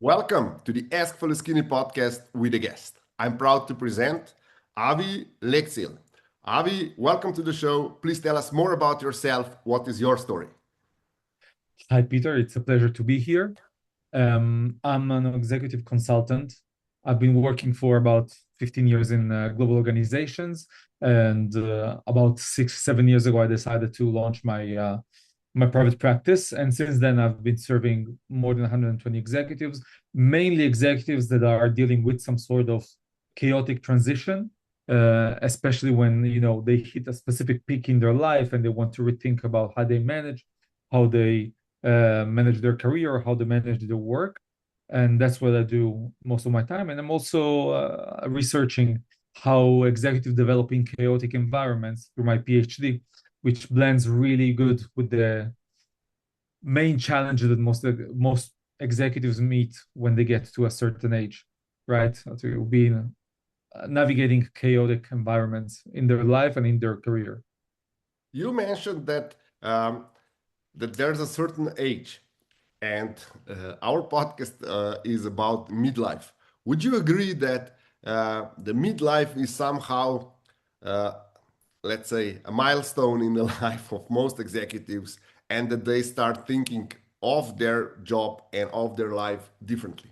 Welcome to the Ask Faleskini Podcast with a guest. I'm proud to present Avy Leghziel. Avi, welcome to the show. Please tell us more about yourself. What is your story? Hi, Peter. It's a pleasure to be here. I'm an executive consultant. I've been working for about 15 years in global organizations, and about 6, 7 years ago, I decided to launch my private practice. And since then, I've been serving more than 120 executives, mainly executives that are dealing with some sort of chaotic transition, especially when they hit a specific peak in their life and they want to rethink about how they manage, how they manage their career, how they manage their work. And that's what I do most of my time. And I'm also researching how executives develop in chaotic environments through my PhD, which blends really good with the main challenges that most executives meet when they get to a certain age, right? To be navigating chaotic environments in their life and in their career. You mentioned that there's a certain age, and our podcast is about midlife. Would you agree that the midlife is somehow, uh, let's say, a milestone in the life of most executives, and that they start thinking of their job and of their life differently?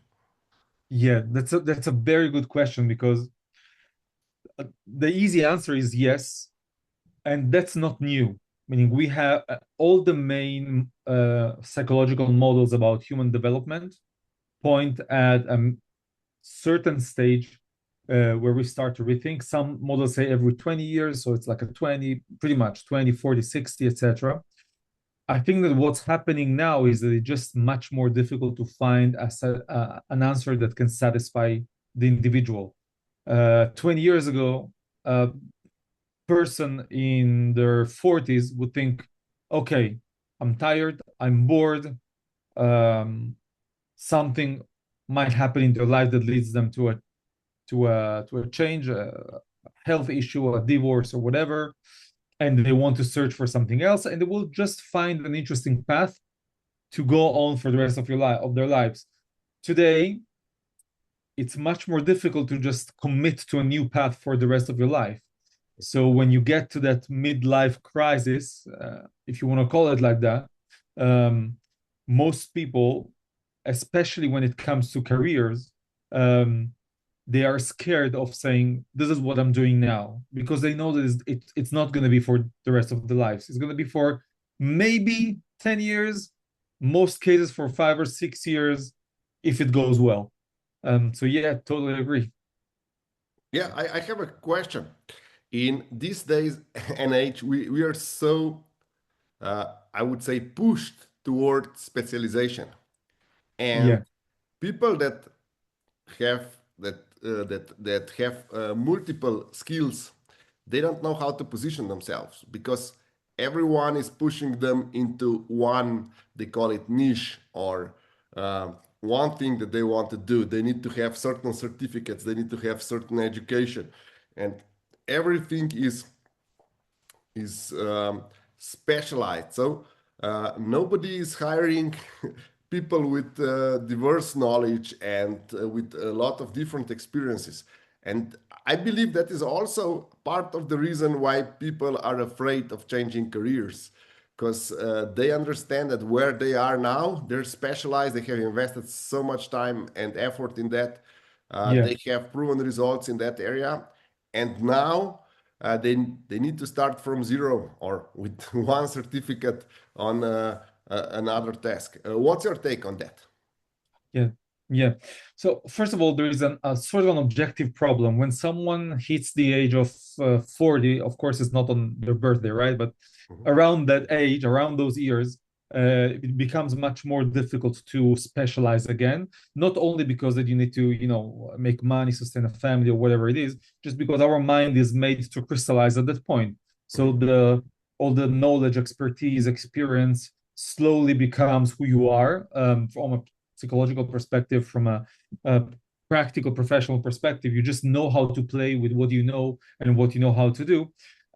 Yeah, that's a very good question because the easy answer is yes, and that's not new. Meaning we have all the main psychological models about human development point at a certain stage where we start to rethink. Some models say every 20 years, so it's like a 20, pretty much 20, 40, 60, etc. I think that what's happening now is that it's just much more difficult to find an answer that can satisfy the individual. 20 years ago, a person in their 40s would think, okay, I'm tired, I'm bored, um, something might happen in their life that leads them to a change, a health issue, a divorce, or whatever, and they want to search for something else, and they will just find an interesting path to go on for the rest of their lives. Today, it's much more difficult to just commit to a new path for the rest of your life. So when you get to that midlife crisis, if you want to call it like that, um, most people, especially when it comes to careers, um, they are scared of saying, "This is what I'm doing now," because they know that it's not going to be for the rest of their lives. It's going to be for maybe 10 years, most cases for 5 or 6 years, if it goes well. So yeah, totally agree. Yeah, I have a question. In these days and age, we are so, I would say, pushed toward specialization. Yeah, And people have that have multiple skills, they don't know how to position themselves because everyone is pushing them into one, they call it niche, or one thing that they want to do. They need to have certain certificates, they need to have certain education, and everything is specialized. So nobody is hiring people with diverse knowledge and with a lot of different experiences. And I believe that is also part of the reason why people are afraid of changing careers, because they understand that where they are now, they're specialized, they have invested so much time and effort in that, yeah. they have proven results in that area, and now they need to start from zero or with one certificate on another task. What's your take on that? Yeah, yeah. So first of all, there is a sort of an objective problem. When someone hits the age of 40, of course, it's not on their birthday, right? But Mhm. around that age, around those years, it becomes much more difficult to specialize again. Not only because that you need to, make money, sustain a family, or whatever it is, just because our mind is made to crystallize at that point. So Mhm. the all the knowledge, expertise, experience slowly becomes who you are from a psychological perspective, from a practical professional perspective. You just know how to play with what you know and what you know how to do,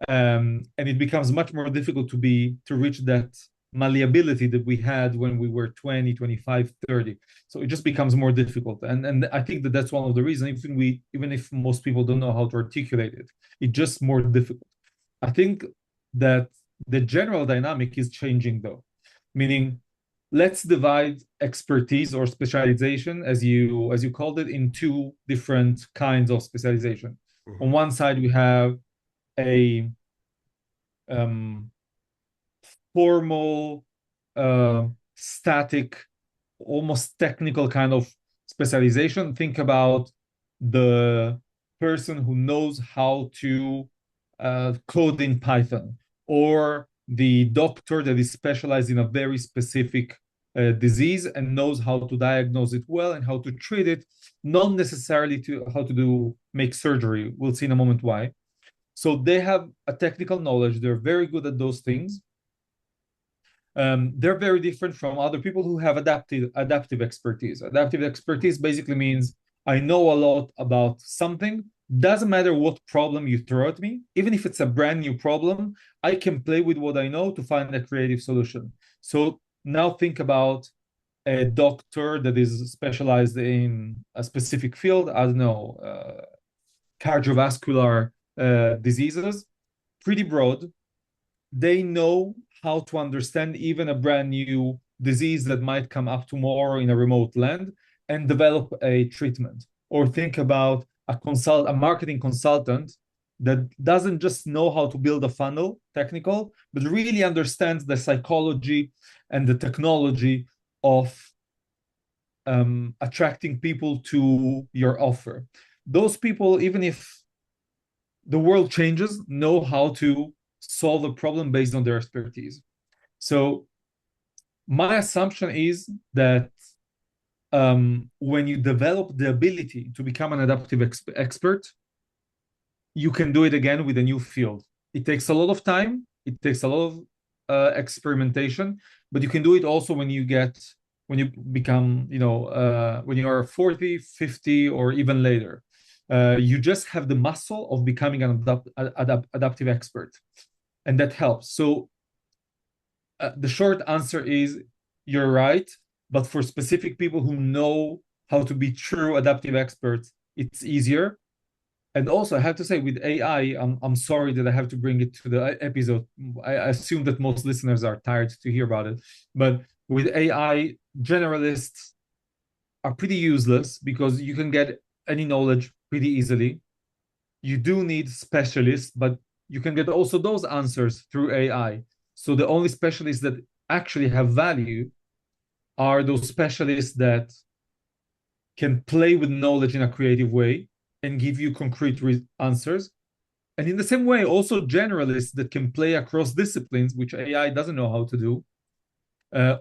and it becomes much more difficult to reach that malleability that we had when we were 20, 25, 30. So it just becomes more difficult. And I think that that's one of the reasons, even if most people don't know how to articulate it, it's just more difficult. I think that the general dynamic is changing though, meaning let's divide expertise or specialization, as you called it, in two different kinds of specialization. Mhm. On one side, we have a um, formal, static, almost technical kind of specialization. Think about the person who knows how to code in Python, or the doctor that is specialized in a very specific disease and knows how to diagnose it well and how to treat it, not necessarily to how to make surgery. We'll see in a moment why. So they have a technical knowledge. They're very good at those things. They're very different from other people who have adaptive expertise. Adaptive expertise basically means I know a lot about something. Doesn't matter what problem you throw at me, even if it's a brand new problem, I can play with what I know to find a creative solution. So now think about a doctor that is specialized in a specific field. I don't know, cardiovascular diseases, pretty broad. They know how to understand even a brand new disease that might come up tomorrow in a remote land and develop a treatment. Or think about a marketing consultant that doesn't just know how to build a funnel, technical, but really understands the psychology and the technology of attracting people to your offer. Those people, even if the world changes, know how to solve a problem based on their expertise. So my assumption is that when you develop the ability to become an adaptive expert, you can do it again with a new field. It takes a lot of time. It takes a lot of experimentation, but you can do it also when you become, when you are 40, 50, or even later. You just have the muscle of becoming an adaptive expert, and that helps. So the short answer is you're right, but for specific people who know how to be true adaptive experts, it's easier. And also, I have to say, with AI, I'm sorry that I have to bring it to the episode. I assume that most listeners are tired to hear about it. But with AI, generalists are pretty useless because you can get any knowledge pretty easily. You do need specialists, but you can get also those answers through AI. So the only specialists that actually have value are those specialists that can play with knowledge in a creative way and give you concrete answers. And in the same way, also generalists that can play across disciplines, which AI doesn't know how to do,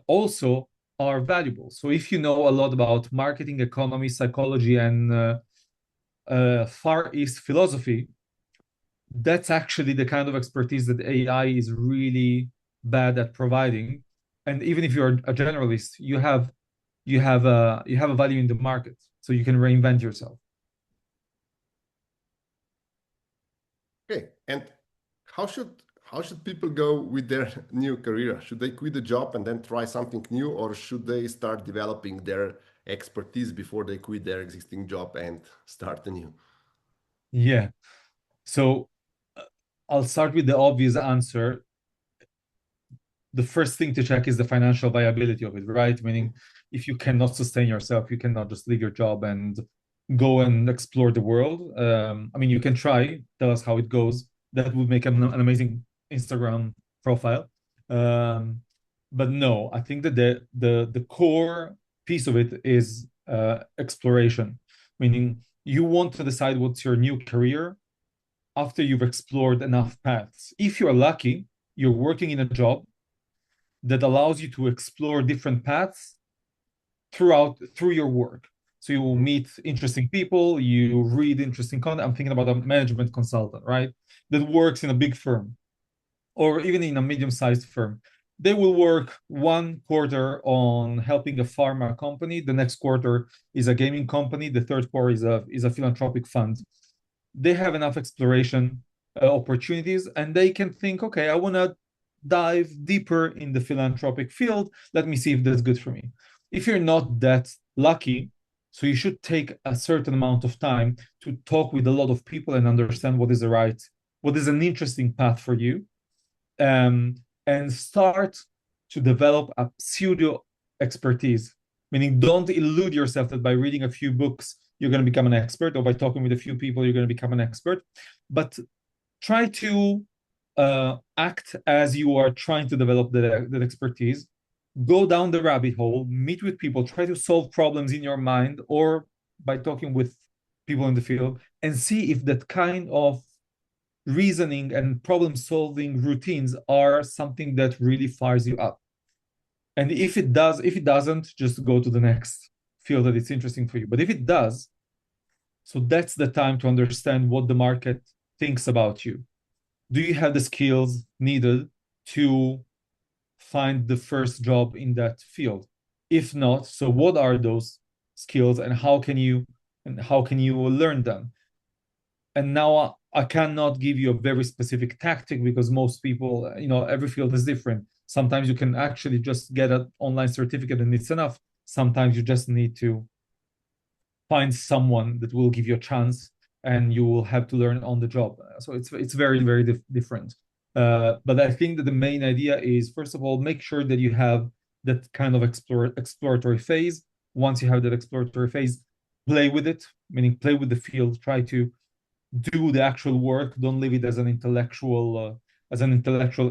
also are valuable. So if you know a lot about marketing, economy, psychology, and Far East philosophy, that's actually the kind of expertise that AI is really bad at providing. And even if you're a generalist, you have a value in the market, so you can reinvent yourself. Okay. And how should people go with their new career? Should they quit the job and then try something new, or should they start developing their expertise before they quit their existing job and start anew? Yeah. So uh, I'll start with the obvious answer. The first thing to check is the financial viability of it, right? Meaning, if you cannot sustain yourself, you cannot just leave your job and go and explore the world. I mean, you can try, tell us how it goes. That would make an amazing Instagram profile. Um, but no, I think that the core piece of it is exploration, meaning you want to decide what's your new career after you've explored enough paths. If you're lucky, you're working in a job that allows you to explore different paths through your work. So you will Mhm. meet interesting people, you read interesting content. I'm thinking about a management consultant, right? That works in a big firm or even in a medium-sized firm. They will work one quarter on helping a pharma company, the next quarter is a gaming company, the third quarter is a philanthropic fund. They have enough exploration opportunities, and they can think, okay, I want to dive deeper in the philanthropic field. Let me see if that's good for me. If you're not that lucky, so you should take a certain amount of time to talk with a lot of people and understand what is an interesting path for you, um, and start to develop a pseudo expertise. Meaning, don't illude yourself that by reading a few books you're going to become an expert, or by talking with a few people you're going to become an expert. But try to act as you are trying to develop that expertise. Go down the rabbit hole, meet with people, try to solve problems in your mind or by talking with people in the field, and see if that kind of reasoning and problem solving routines are something that really fires you up. And if it doesn't, just go to the next field that it's interesting for you. But if it does, so that's the time to understand what the market thinks about you. Do you have the skills needed to find the first job in that field? If not, so what are those skills and how can you learn them? And now I cannot give you a very specific tactic because most people, every field is different. Sometimes you can actually just get an online certificate and it's enough. Sometimes you just need to find someone that will give you a chance and you will have to learn on the job. So it's very, very different. But I think that the main idea is, first of all, make sure that you have that kind of exploratory phase. Once you have that exploratory phase, play with it, meaning play with the field, try to do the actual work. Don't leave it as an intellectual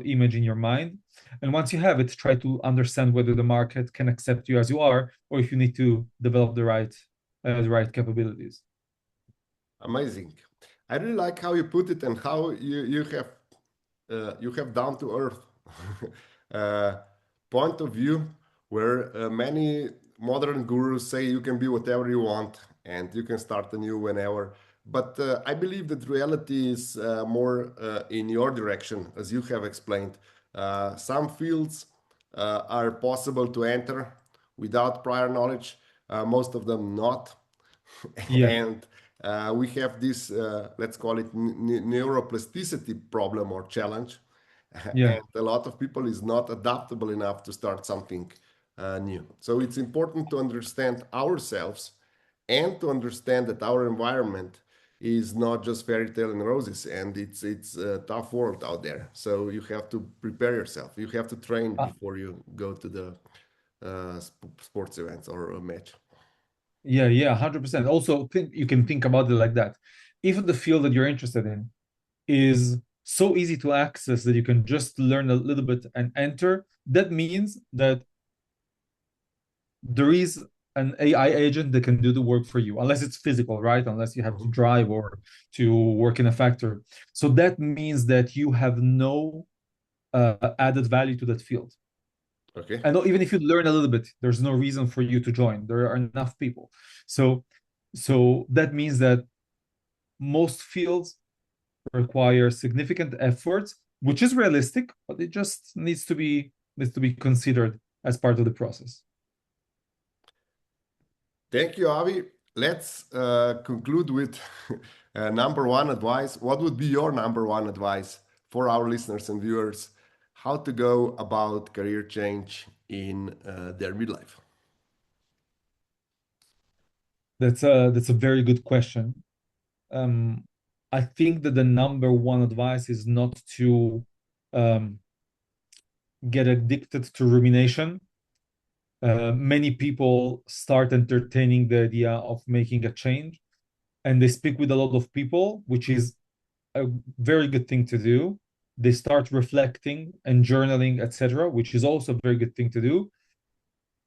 image in your mind. And once you have it, try to understand whether the market can accept you as you are, or if you need to develop the right capabilities. Amazing. I really like how you put it and how you have down to earth uh, point of view where many modern gurus say you can be whatever you want and you can start anew whenever. But I believe that reality is more in your direction, as you have explained. Some fields are possible to enter without prior knowledge, most of them not. Yeah, And we have this, let's call it neuroplasticity problem or challenge. yeah. And a lot of people is not adaptable enough to start something new. So it's important to understand ourselves and to understand that our environment is not just fairy tale and roses, and it's a tough world out there. So you have to prepare yourself. You have to train Uh, before you go to the sports events or a match. yeah, 100%. Also, you can think about it like that. If the field that you're interested in is so easy to access that you can just learn a little bit and enter, that means that there is an AI agent that can do the work for you, unless it's physical, right? Unless you have to Mhm. drive or to work in a factory. So that means that you have no added value to that field. Okay. And even if you learn a little bit, there's no reason for you to join. There are enough people. So, so that means that most fields require significant efforts, which is realistic, but it just needs to be considered as part of the process. Thank you, Avi. Let's conclude with number one advice. What would be your number one advice for our listeners and viewers? How to go about career change in their midlife? That's a very good question. Um, I think that the number one advice is not to um, get addicted to rumination. Many people start entertaining the idea of making a change, and they speak with a lot of people, which is a very good thing to do. They start reflecting and journaling, etc., which is also a very good thing to do.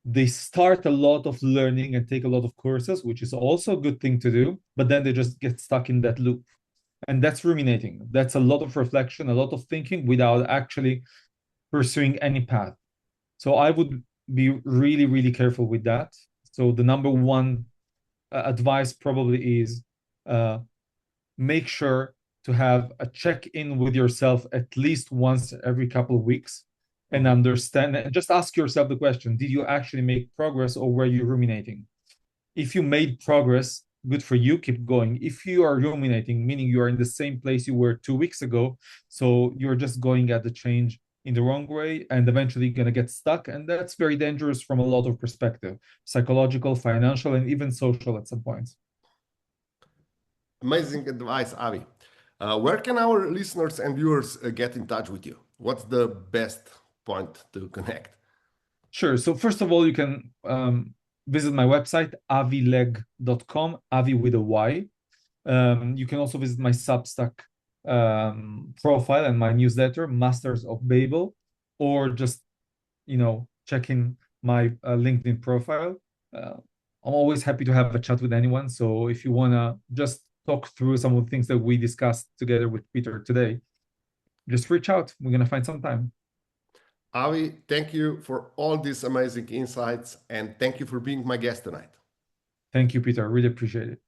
They start a lot of learning and take a lot of courses, which is also a good thing to do, but then they just get stuck in that loop. And that's ruminating. That's a lot of reflection, a lot of thinking without actually pursuing any path. So I would be really, really careful with that. So the number one advice probably is uh, make sure to have a check-in with yourself at least once every couple of weeks and Mhm. understand and just ask yourself the question, did you actually make progress or were you ruminating? If you made progress, good for you, keep going. If you are ruminating, meaning you are in the same place you were 2 weeks ago, so you're just going at the change in the wrong way and eventually going to get stuck. And that's very dangerous from a lot of perspective, psychological, financial, and even social at some points. Amazing advice, Avi. Where can our listeners and viewers get in touch with you? What's the best point to connect? Sure. So first of all, you can visit my website, avyleg.com, Avi with a Y. You can also visit my Substack profile and my newsletter, Masters of Babel, or just, check in my LinkedIn profile. I'm always happy to have a chat with anyone. So if you want to just talk through some of the things that we discussed together with Peter today, just reach out. We're going to find some time. Avi, thank you for all these amazing insights and thank you for being my guest tonight. Thank you, Peter. I really appreciate it.